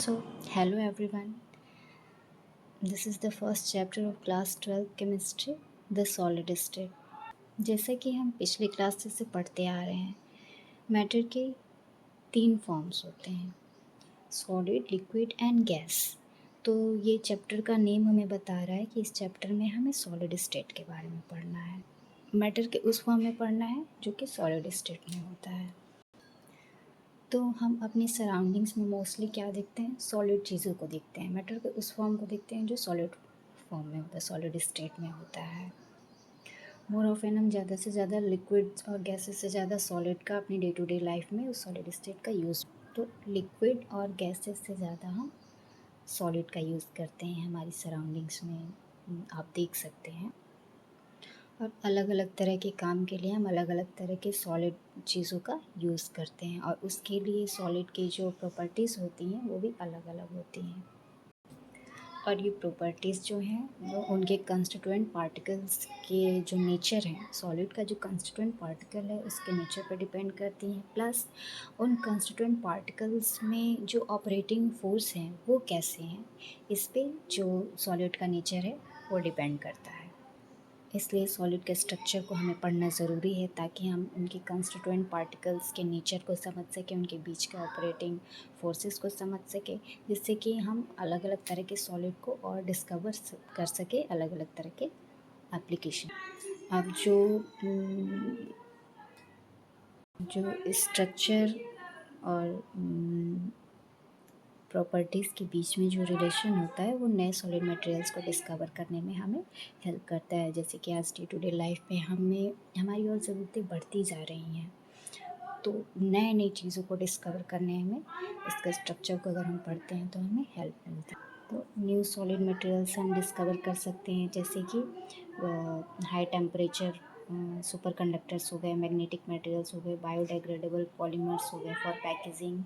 So, hello everyone. This is the first chapter of class 12 chemistry, the solid state. जैसा कि हम पिछली class से पढ़ते आ रहे हैं, मैटर के तीन फॉर्म्स होते हैं, सॉलिड, लिक्विड एंड गैस। तो ये चैप्टर का नेम हमें बता रहा है कि इस चैप्टर में हमें सॉलिड स्टेट के बारे में पढ़ना है। मैटर के उस फॉर्म में पढ़ना है जो कि सॉलिड स्टेट में होता है। तो हम अपनी सराउंडिंग्स में मोस्टली क्या देखते हैं, सॉलिड चीज़ों को देखते हैं। मैटर के उस फॉर्म को देखते हैं जो सॉलिड फॉर्म में होता है, सॉलिड स्टेट में होता है। मोर ऑफन हम ज़्यादा से ज़्यादा लिक्विड और गैसेस से ज़्यादा सॉलिड का अपनी डे टू डे लाइफ में उस सॉलिड स्टेट का यूज़, तो लिक्विड और गैसेस से ज़्यादा हम सॉलिड का यूज़ करते हैं हमारी सराउंडिंग्स में। आप देख सकते हैं। और अलग अलग तरह के काम के लिए हम अलग अलग तरह के सॉलिड चीज़ों का यूज़ करते हैं, और उसके लिए सॉलिड की जो प्रॉपर्टीज़ होती हैं वो भी अलग अलग होती हैं। और ये प्रॉपर्टीज़ जो हैं वो उनके कंस्टिट्यूएंट पार्टिकल्स के जो नेचर हैं, सॉलिड का जो कंस्टिट्यूएंट पार्टिकल है उसके नेचर पर डिपेंड करती हैं, प्लस उन कंस्टिट्यूएंट पार्टिकल्स में जो ऑपरेटिंग फोर्स हैं वो कैसे हैं, इस पे जो सॉलिड का नेचर है वो डिपेंड करता है। इसलिए सॉलिड के स्ट्रक्चर को हमें पढ़ना ज़रूरी है ताकि हम उनके कंस्टिट्यूएंट पार्टिकल्स के नेचर को समझ सकें, उनके बीच के ऑपरेटिंग फोर्सेस को समझ सकें, जिससे कि हम अलग अलग तरह के सॉलिड को और डिस्कवर कर सकें, अलग अलग तरह के एप्लीकेशन। अब जो स्ट्रक्चर और प्रॉपर्टीज़ के बीच में जो रिलेशन होता है वो नए सॉलिड मटेरियल्स को डिस्कवर करने में हमें हेल्प करता है। जैसे कि आज डे टू डे लाइफ में हमारी और ज़रूरतें बढ़ती जा रही हैं, तो नए नई चीज़ों को डिस्कवर करने में इसका स्ट्रक्चर को अगर हम पढ़ते हैं तो हमें हेल्प मिलता है। तो न्यू सॉलिड मटेरियल्स हम डिस्कवर कर सकते हैं, जैसे कि हाई टेम्परेचर सुपर कंडक्टर्स हो गए, मैग्नेटिक मटेरियल्स हो गए, बायोडिग्रेडेबल पॉलीमर्स हो गए for packaging,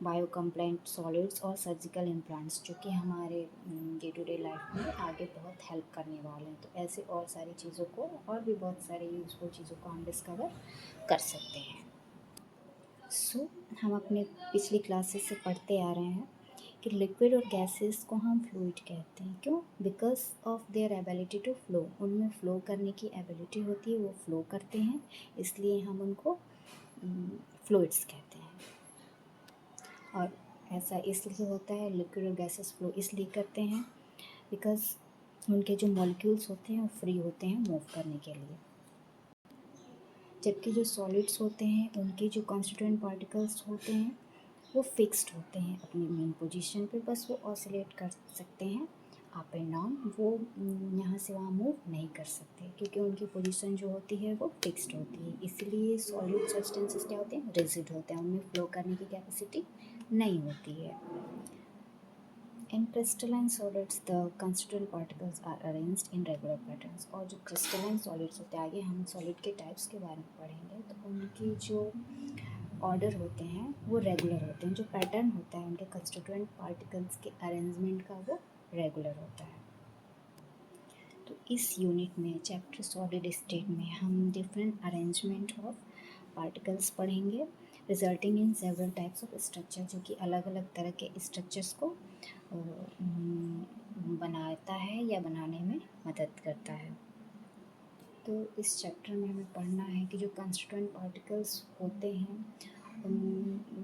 bio compliant solids और सर्जिकल इम्प्लांट्स, जो कि हमारे डे टू डे लाइफ में आगे बहुत हेल्प करने वाले हैं। तो ऐसे और सारी चीज़ों को और भी बहुत सारे यूज़फुल चीज़ों को हम डिस्कवर कर सकते हैं। हम अपने पिछली क्लासेस से पढ़ते आ रहे हैं कि लिक्विड और गैसेस को हम फ्लूइड कहते हैं। क्यों? Because of their ability to flow, उनमें फ़्लो करने की एबिलिटी होती है, वो फ़्लो करते हैं, इसलिए हम उनको फ्लूइड्स कहते हैं। और ऐसा इसलिए होता है, लिक्विड और गैसेस फ्लो इसलिए करते हैं बिकॉज उनके जो मॉलिक्यूल्स होते हैं वो फ्री होते हैं मूव करने के लिए, जबकि जो सॉलिड्स होते हैं उनके जो कॉन्स्टिट्यूएंट पार्टिकल्स होते हैं वो फिक्स्ड होते हैं अपनी मेन पोजीशन पे, बस वो ऑसिलेट कर सकते हैं अप एंड डाउन, वो यहाँ से वहाँ मूव नहीं कर सकते क्योंकि उनकी पोजीशन जो होती है वो फिक्स्ड होती है। इसलिए सॉलिड सब्सटेंसेस क्या होते हैं, रिजिड होते हैं, उनमें फ्लो करने की कैपेसिटी नहीं होती है। In crystalline solids, the constituent particles are arranged in regular patterns। और जो crystalline solids होते हैं, आगे हम solid के types के बारे में पढ़ेंगे, तो उनकी जो ऑर्डर होते हैं वो रेगुलर होते हैं, जो पैटर्न होता है उनके कंस्टिट्यूएंट पार्टिकल्स के अरेंजमेंट का वो रेगुलर होता है। तो इस यूनिट में चैप्टर सॉलिड स्टेट में हम डिफरेंट अरेंजमेंट ऑफ पार्टिकल्स पढ़ेंगे, resulting in several types of structure, जो कि अलग अलग तरह के स्ट्रक्चर्स को बनाता है या बनाने में मदद करता है। तो इस चैप्टर में हमें पढ़ना है कि जो कंस्टिट्यूएंट पार्टिकल्स होते हैं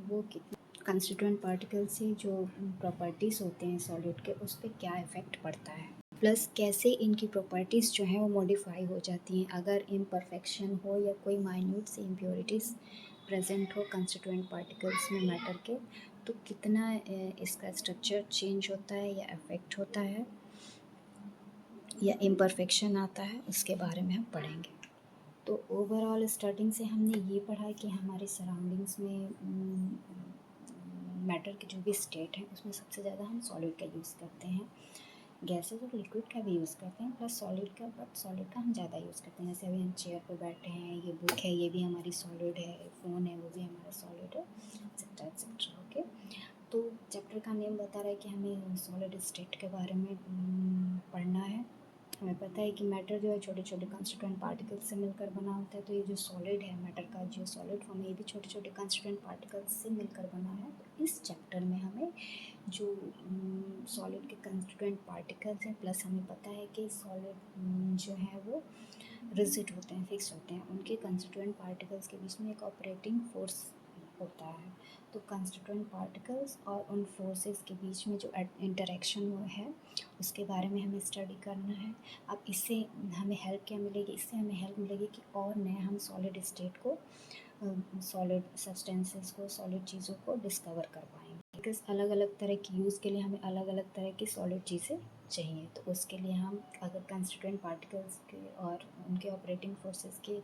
वो कितने कंस्टिट्यूएंट पार्टिकल से जो प्रॉपर्टीज़ होते हैं सॉलिड के, उस पर क्या इफ़ेक्ट पड़ता है, प्लस कैसे इनकी प्रॉपर्टीज़ जो हैं वो मॉडिफाई हो जाती हैं अगर इम्परफेक्शन हो या कोई माइन्यूट सी इम्प्योरिटीज़ प्रेजेंट हो कंस्टिट्यूएंट पार्टिकल्स में मैटर के, तो कितना इसका स्ट्रक्चर चेंज होता है या अफेक्ट होता है या इम्परफेक्शन आता है, उसके बारे में हम पढ़ेंगे। तो ओवरऑल स्टार्टिंग से हमने ये पढ़ा कि हमारे सराउंडिंग्स में मैटर के जो भी स्टेट हैं उसमें सबसे ज़्यादा हम सॉलिड का यूज़ करते हैं, गैसेस और लिक्विड का भी यूज़ करते हैं प्लस सॉलिड का, बट सॉलिड का हम ज़्यादा यूज़ करते हैं। जैसे अभी हम चेयर पर बैठे हैं, ये बुक है, ये भी हमारी सॉलिड है, फ़ोन है, वो भी हमारा सॉलिड है, एक्सेट्रा एक्सेट्रा। ओके, तो चैप्टर का नेम बता रहा है कि हमें सॉलिड स्टेट के बारे में पढ़ना है। हमें पता है कि मैटर जो है छोटे छोटे कंस्टिट्यूएंट पार्टिकल्स से मिलकर बना होता है, तो ये जो सॉलिड है, मैटर का जो सॉलिड फॉर्म है, ये भी छोटे छोटे कंस्टिट्यूएंट पार्टिकल्स से मिलकर बना है। तो इस चैप्टर में हमें जो सॉलिड के कंस्टिट्यूएंट पार्टिकल्स हैं, प्लस हमें पता है कि सॉलिड जो है वो रिजिड होते हैं, फिक्स होते हैं, उनके कंस्टिट्यूएंट पार्टिकल्स के बीच में एक ऑपरेटिंग फोर्स होता है। तो कंस्टिट्यूएंट पार्टिकल्स और उन फोर्सेस के बीच में जो इंटरेक्शन है उसके बारे में हमें स्टडी करना है। अब इससे हमें हेल्प क्या मिलेगी? इससे हमें हेल्प मिलेगी कि और नए हम सॉलिड स्टेट को, सॉलिड सब्सटेंसेस को, सॉलिड चीज़ों को डिस्कवर कर पाएंगे। बिकॉज अलग अलग तरह की यूज़ के लिए हमें अलग अलग तरह की सॉलिड चीज़ें चाहिए। तो उसके लिए हम अगर कंस्टिट्यूएंट पार्टिकल्स के और उनके ऑपरेटिंग फोर्सेस के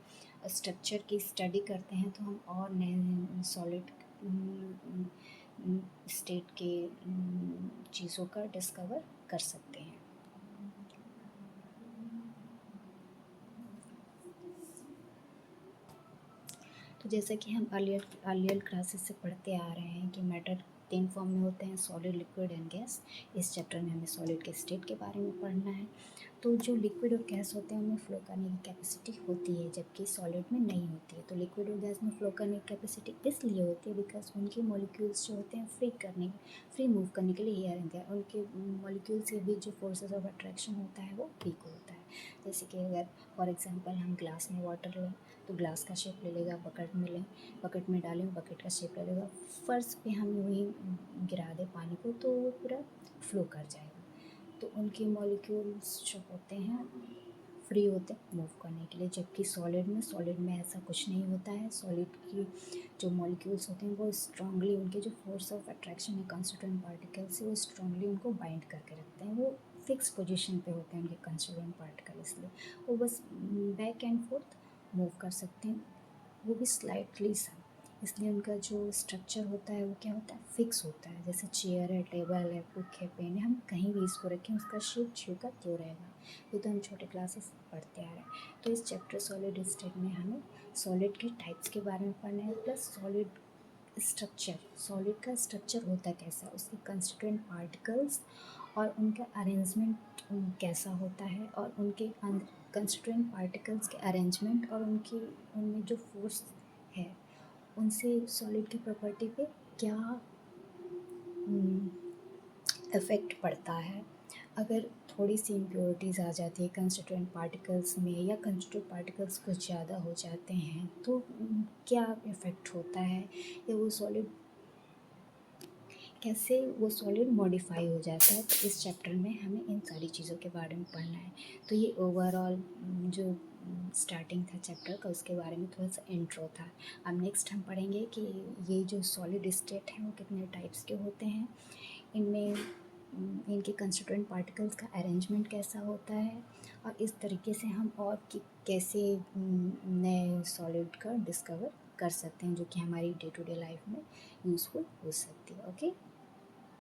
स्ट्रक्चर की स्टडी करते हैं तो हम और नए सॉलिड स्टेट के चीज़ों का डिस्कवर कर सकते हैं। तो जैसा कि हम अर्लियर क्लासेस से पढ़ते आ रहे हैं कि मैटर 3 फॉर्म में होते हैं, सॉलिड, लिक्विड एंड गैस। इस चैप्टर में हमें सॉलिड के स्टेट के बारे में पढ़ना है। तो जो लिक्विड और गैस होते हैं उनमें फ़्लो करने की कैपेसिटी होती है, जबकि सॉलिड में नहीं होती है। तो लिक्विड और गैस में फ़्लो करने की कैपेसिटी इसलिए होती है बिकॉज उनके मॉलिक्यूल्स जो होते हैं फ्री मूव करने के लिए हियर एंड देयर, उनके मॉलिक्यूल्स के बीच जो फोर्सेस ऑफ अट्रैक्शन होता है वो वीक होता है। जैसे कि अगर फॉर एग्जांपल हम ग्लास में वाटर लें तो ग्लास का शेप ले लेगा, बकेट में लें, बकेट में डालें, बकेट का शेप ले लेगा, फर्श पे हम वहीं गिरा दें पानी को तो वो पूरा फ्लो कर जाएगा। तो उनके मॉलिक्यूल्स जो होते हैं फ्री होते हैं मूव करने के लिए, जबकि सॉलिड में ऐसा कुछ नहीं होता है। सॉलिड की जो मॉलिक्यूल्स होते हैं वो स्ट्रांगली, उनके जो फोर्स ऑफ अट्रैक्शन है कंस्टिट्यूएंट पार्टिकल से, वो स्ट्रांगली उनको बाइंड करके रखते हैं। वो फिक्स पोजीशन पे होते हैं उनके कंस्टिट्यूएंट पार्टिकल, इसलिए वो बस बैक एंड फोर्थ मूव कर सकते हैं, वो भी स्लाइटली सा। इसलिए उनका जो स्ट्रक्चर होता है वो क्या होता है? फिक्स होता है। जैसे चेयर है, टेबल है, बुक है, पेन है, हम कहीं भी इसको रखें उसका शेप ज्यों का त्यों रहेगा। ये तो हम छोटे क्लासेस पढ़ते आ रहे हैं। तो इस चैप्टर सॉलिड स्टेट में हमें सॉलिड के टाइप्स के बारे में पढ़ना है, प्लस सॉलिड का स्ट्रक्चर होता कैसा, उसके कंस्टिट्यूएंट पार्टिकल्स और उनका अरेंजमेंट कैसा होता है, और उनके कंस्टिट्यूएंट पार्टिकल्स के अरेंजमेंट और उनमें जो फोर्स है उनसे सॉलिड की प्रॉपर्टी पे क्या इफ़ेक्ट पड़ता है। अगर थोड़ी सी इम्प्योरिटीज़ आ जाती है कंस्टिट्यूएंट पार्टिकल्स में, या कंस्टिट्यूएंट पार्टिकल्स कुछ ज़्यादा हो जाते हैं तो क्या इफ़ेक्ट होता है, या कैसे वो सॉलिड मॉडिफाई हो जाता है। तो इस चैप्टर में हमें इन सारी चीज़ों के बारे में पढ़ना है। तो ये ओवरऑल जो स्टार्टिंग था चैप्टर का उसके बारे में थोड़ा सा इंट्रो था। अब नेक्स्ट हम पढ़ेंगे कि ये जो सॉलिड स्टेट हैं वो कितने टाइप्स के होते हैं, इनमें इनके कंस्टिट्यूएंट पार्टिकल्स का अरेंजमेंट कैसा होता है, और इस तरीके से हम और कैसे नए सॉलिड का डिस्कवर कर सकते हैं जो कि हमारी डे टू डे लाइफ में यूज़फुल हो सकती है। ओके।